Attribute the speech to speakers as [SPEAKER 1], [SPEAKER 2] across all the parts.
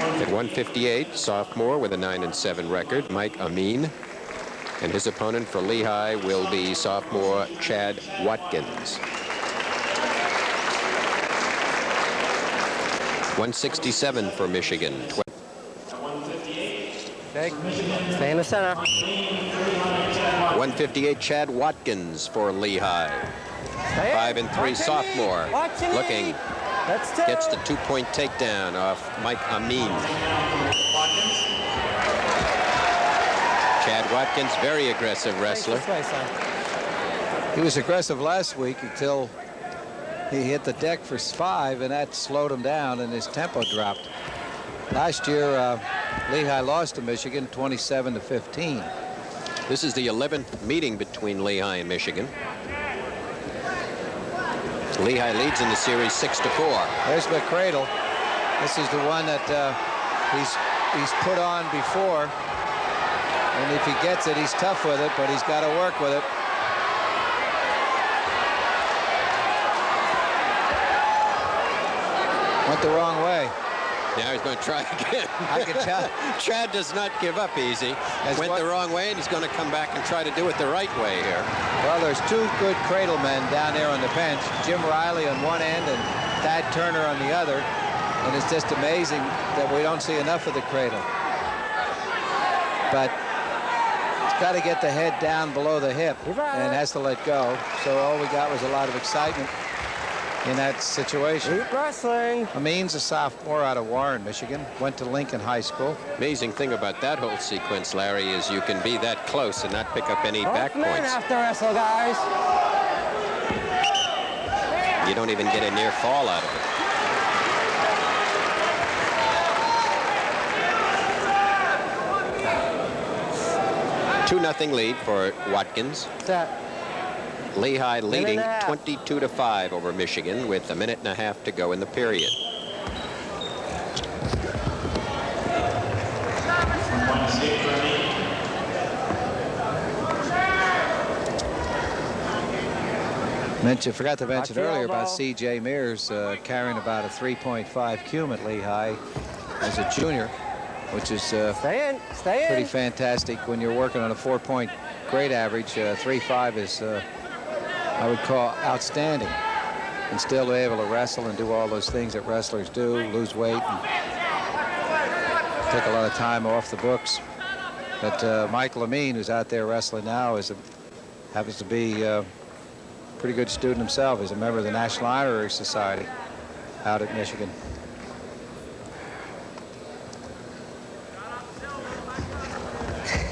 [SPEAKER 1] At 158, sophomore with a 9-7 record, Mike Amine. And his opponent for Lehigh will be sophomore Chad Watkins. 167 for Michigan.
[SPEAKER 2] Stay in the center.
[SPEAKER 1] 158 Chad Watkins for Lehigh. 5-3 sophomore. Looking. Gets the 2-point takedown off Mike Amine. Chad Watkins, very aggressive wrestler.
[SPEAKER 3] He was aggressive last week until he hit the deck for 5, and that slowed him down, and his tempo dropped. Last year, Lehigh lost to Michigan 27-15.
[SPEAKER 1] This is the 11th meeting between Lehigh and Michigan. Lehigh leads in the series 6-4.
[SPEAKER 3] There's McCradle. This is the one that he's put on before. And if he gets it, he's tough with it, but he's got to work with it. Went the wrong way.
[SPEAKER 1] Now he's going to try again.
[SPEAKER 3] I can tell.
[SPEAKER 1] Chad does not give up easy. Went the wrong way, and he's going to come back and try to do it the right way here.
[SPEAKER 3] Well, there's 2 good cradle men down there on the bench. Jim Riley on one end and Thad Turner on the other. And it's just amazing that we don't see enough of the cradle. But it's got to get the head down below the hip and has to let go. So all we got was a lot of excitement in that situation.
[SPEAKER 2] Keep wrestling.
[SPEAKER 3] Amine's a sophomore out of Warren, Michigan. Went to Lincoln High School.
[SPEAKER 1] Amazing thing about that whole sequence, Larry, is you can be that close and not pick up any back points.
[SPEAKER 2] Have to wrestle, guys.
[SPEAKER 1] You don't even get a near fall out of it. 2-0 lead for Watkins. Lehigh leading 22-5 over Michigan with 1.5 minutes to go in the period.
[SPEAKER 3] Forgot to mention earlier about C.J. Mears carrying about a 3.5 cum at Lehigh as a junior, which is pretty fantastic when you're working on a 4-point grade average. 3.5 is I would call outstanding, and still be able to wrestle and do all those things that wrestlers do, lose weight and take a lot of time off the books. But Michael Amine, who's out there wrestling now, happens to be a pretty good student himself. He's a member of the National Honorary Society out at Michigan.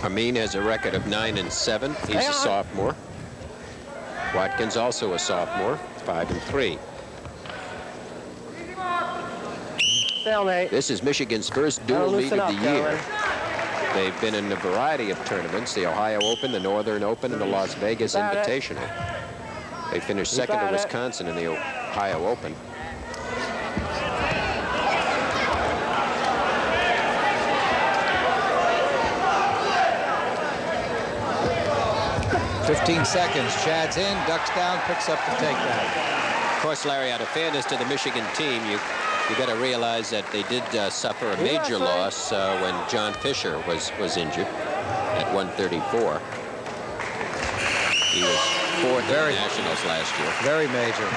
[SPEAKER 1] Amine has a record of 9-7. He's a sophomore. Watkins also a sophomore, 5-3.
[SPEAKER 2] Stalemate.
[SPEAKER 1] This is Michigan's first dual meet of the year. They've been in a variety of tournaments, the Ohio Open, the Northern Open, and the Las Vegas Invitational. They finished second to Wisconsin in the Ohio Open.
[SPEAKER 3] "15 seconds. Chad's in, ducks down, picks up the takedown."
[SPEAKER 1] Of course, Larry, out of fairness to the Michigan team, you got to realize that they did suffer a major loss when John Fisher was injured at 134. He was 4th in the Nationals last year.
[SPEAKER 3] Very major.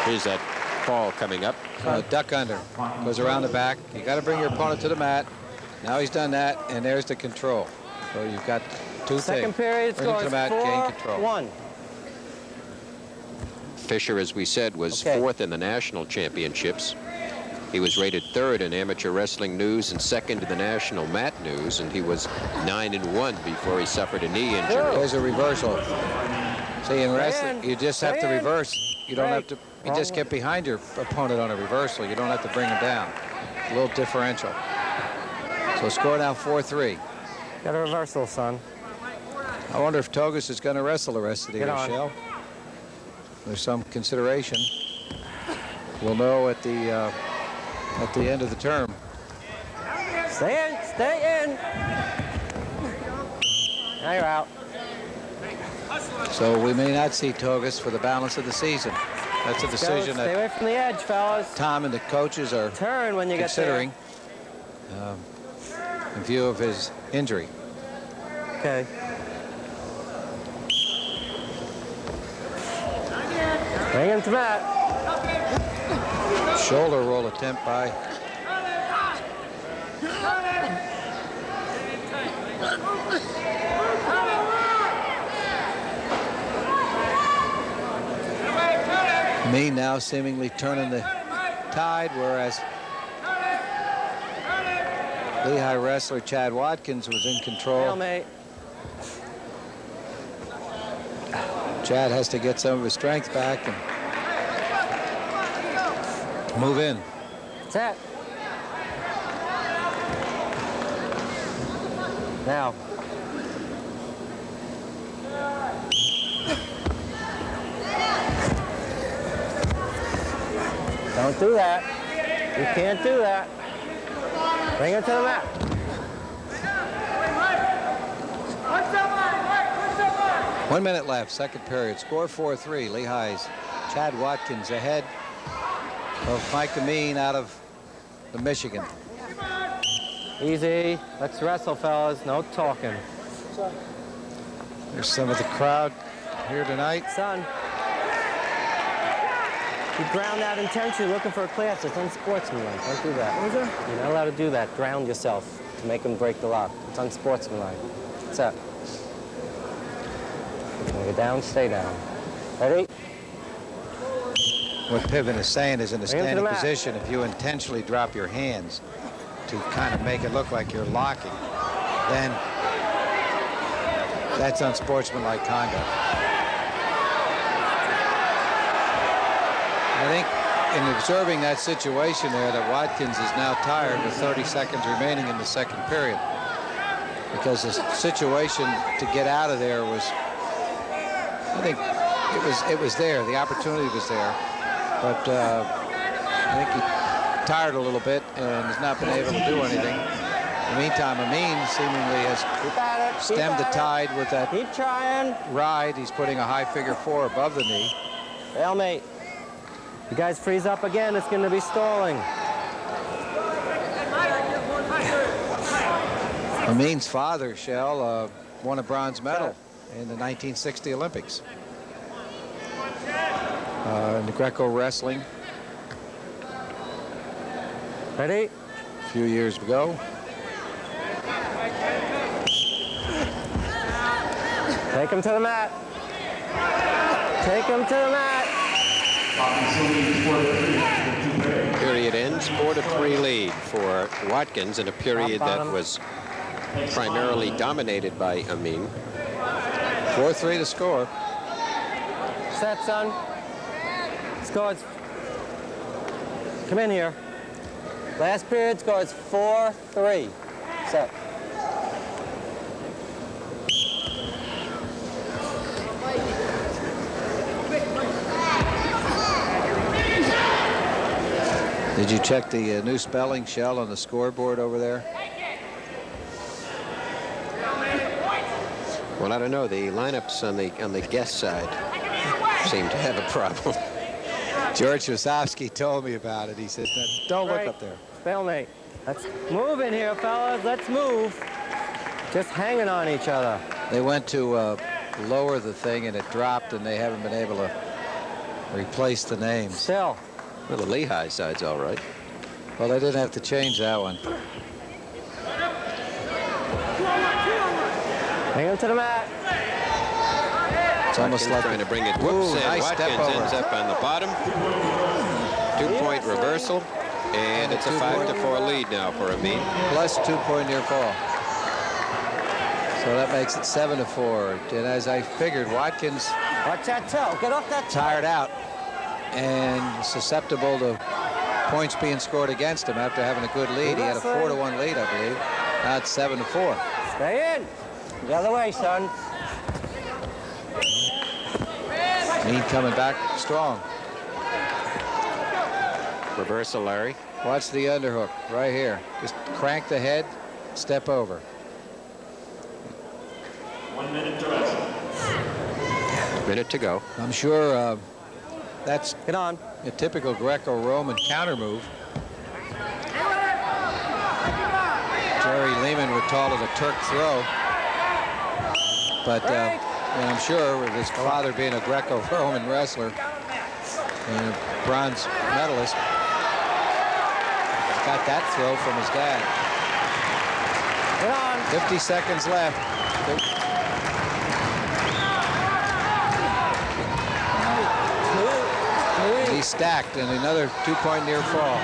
[SPEAKER 1] Here's that fall coming up.
[SPEAKER 3] Duck under. Goes around the back. You got to bring your opponent to the mat. Now he's done that, and there's the control. So you've got 2 things.
[SPEAKER 2] Second period scores 4-1.
[SPEAKER 1] Fisher, as we said, was 4th in the national championships. He was rated 3rd in amateur wrestling news and 2nd in the national mat news, and he was 9-1 before he suffered a knee injury.
[SPEAKER 3] There's a reversal. See, in wrestling, you just have to reverse. You don't have to. You just get behind your opponent on a reversal. You don't have to bring him down. A little differential. So score now 4-3.
[SPEAKER 2] Got a reversal, son.
[SPEAKER 3] I wonder if Togus is going to wrestle the rest of the year, Shell. There's some consideration. We'll know at the end of the term.
[SPEAKER 2] Stay in, stay in. Now you're out.
[SPEAKER 3] So we may not see Togus for the balance of the season. That's a decision
[SPEAKER 2] Stay away from the edge, fellas.
[SPEAKER 3] Tom and the coaches are
[SPEAKER 2] turn when you
[SPEAKER 3] considering in view of his injury.
[SPEAKER 2] Okay. Bring him to mat.
[SPEAKER 3] Shoulder roll attempt by me now seemingly turning the tide, whereas Lehigh wrestler Chad Watkins was in control.
[SPEAKER 2] Stalemate.
[SPEAKER 3] Chad has to get some of his strength back and move in.
[SPEAKER 2] Set. Now. Don't do that. You can't do that. Bring it to the mat.
[SPEAKER 3] 1 minute left, second period. Score 4-3. Lehigh's Chad Watkins ahead of Mike Amine out of the Michigan.
[SPEAKER 2] Easy. Let's wrestle, fellas. No talking.
[SPEAKER 3] There's some of the crowd here tonight.
[SPEAKER 2] Son. You ground out intentionally looking for a class. It's unsportsmanlike. Don't do that. What was that? You're not allowed to do that. Ground yourself to make them break the lock. It's unsportsmanlike. What's up? When you go down, stay down. Ready?
[SPEAKER 3] What Piven is saying is in a
[SPEAKER 2] Bring him to the
[SPEAKER 3] standing
[SPEAKER 2] mat.
[SPEAKER 3] position, if you intentionally drop your hands to kind of make it look like you're locking, then that's unsportsmanlike conduct. I think in observing that situation there that Watkins is now tired with 30 seconds remaining in the second period, because the situation to get out of there was, I think it was there, the opportunity was there, but I think he tired a little bit and has not been able to do anything. In the meantime, Amine seemingly has stemmed the tide with that
[SPEAKER 2] Keep trying.
[SPEAKER 3] ride. He's putting a high figure 4 above the knee.
[SPEAKER 2] Stalemate. You guys freeze up again, it's going to be stalling.
[SPEAKER 3] Amine's father, Shell, won a bronze medal in the 1960 Olympics. In the Greco wrestling
[SPEAKER 2] Ready?
[SPEAKER 3] a few years ago.
[SPEAKER 2] Take him to the mat. Take him to the mat.
[SPEAKER 1] Period ends, 4-3 lead for Watkins in a period that was primarily dominated by Amine.
[SPEAKER 3] 4-3 to score.
[SPEAKER 2] Set, son. Scores. Come in here. Last period scores 4-3. Set.
[SPEAKER 3] Did you check the new spelling, Shell, on the scoreboard over there?
[SPEAKER 1] Well, I don't know. The lineups on the guest side seem to have a problem.
[SPEAKER 3] George Wasowski told me about it. He said, don't look up there.
[SPEAKER 2] Stalemate. Let's move in here, fellas. Let's move. Just hanging on each other.
[SPEAKER 3] They went to lower the thing and it dropped, and they haven't been able to replace the names.
[SPEAKER 2] Still.
[SPEAKER 1] Well, the Lehigh side's all right.
[SPEAKER 3] Well, they didn't have to change that one.
[SPEAKER 2] Bring him to the mat.
[SPEAKER 3] It's almost like
[SPEAKER 1] trying to bring it.
[SPEAKER 3] Ooh,
[SPEAKER 1] Whoops, and
[SPEAKER 3] nice step
[SPEAKER 1] Watkins
[SPEAKER 3] over.
[SPEAKER 1] ends up on the bottom. 2-point reversal, and it's a 5-4 lead now for Amine.
[SPEAKER 3] Plus 2-point near fall. So that makes it 7-4. And as I figured, Watkins
[SPEAKER 2] Watch that toe. Get off that toe.
[SPEAKER 3] tired out and susceptible to points being scored against him after having a good lead. He had a 4-1 lead, I believe. Now it's 7-4.
[SPEAKER 2] Stay in. The other way, son.
[SPEAKER 3] Amine coming back strong.
[SPEAKER 1] Reversal, Larry.
[SPEAKER 3] Watch the underhook right here. Just crank the head, step over.
[SPEAKER 4] 1 minute to rest.
[SPEAKER 1] Minute to go.
[SPEAKER 3] I'm sure That's
[SPEAKER 2] Get on.
[SPEAKER 3] a typical Greco-Roman counter move. Jerry Lehman would call it a Turk throw. But and I'm sure with his father being a Greco-Roman wrestler and a bronze medalist, got that throw from his dad.
[SPEAKER 2] Get on.
[SPEAKER 3] 50 seconds left. He's stacked and another 2-point near fall.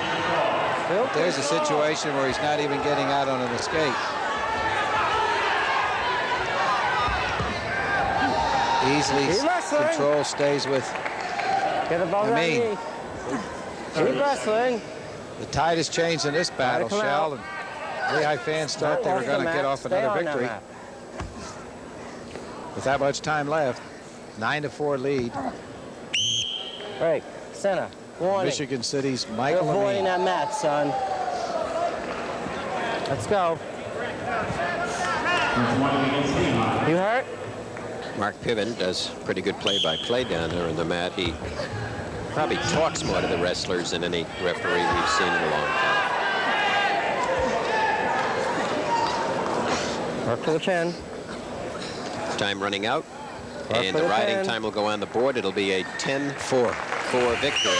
[SPEAKER 3] But there's a situation where he's not even getting out on an escape. Easily control stays with Amine.
[SPEAKER 2] Keep wrestling.
[SPEAKER 3] The tide has changed in this battle, Shell. And Lehigh fans thought they were going to get off another victory. With that much time left, 9-4 lead.
[SPEAKER 2] Break. Center. Warning.
[SPEAKER 3] Michigan City's Michael
[SPEAKER 2] You're avoiding
[SPEAKER 3] Amine.
[SPEAKER 2] that mat, son. Let's go. You hurt?
[SPEAKER 1] Mark Piven does pretty good play-by-play down there on the mat. He probably talks more to the wrestlers than any referee we've seen in a long time.
[SPEAKER 2] Work to the chin.
[SPEAKER 1] Time running out. And the riding time will go on the board. It'll be a 10-4 victory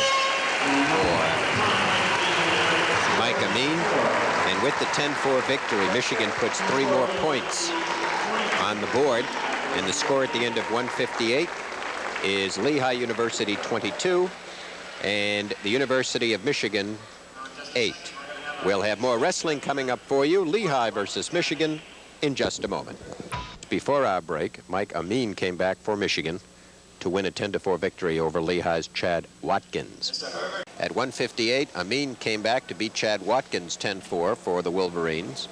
[SPEAKER 1] for Mike Amine. And with the 10-4 victory, Michigan puts 3 more points on the board. And the score at the end of 158 is Lehigh University 22 and the University of Michigan 8. We'll have more wrestling coming up for you. Lehigh versus Michigan in just a moment. Before our break, Mike Amine came back for Michigan to win a 10-4 victory over Lehigh's Chad Watkins. At 158, Amine came back to beat Chad Watkins 10-4 for the Wolverines.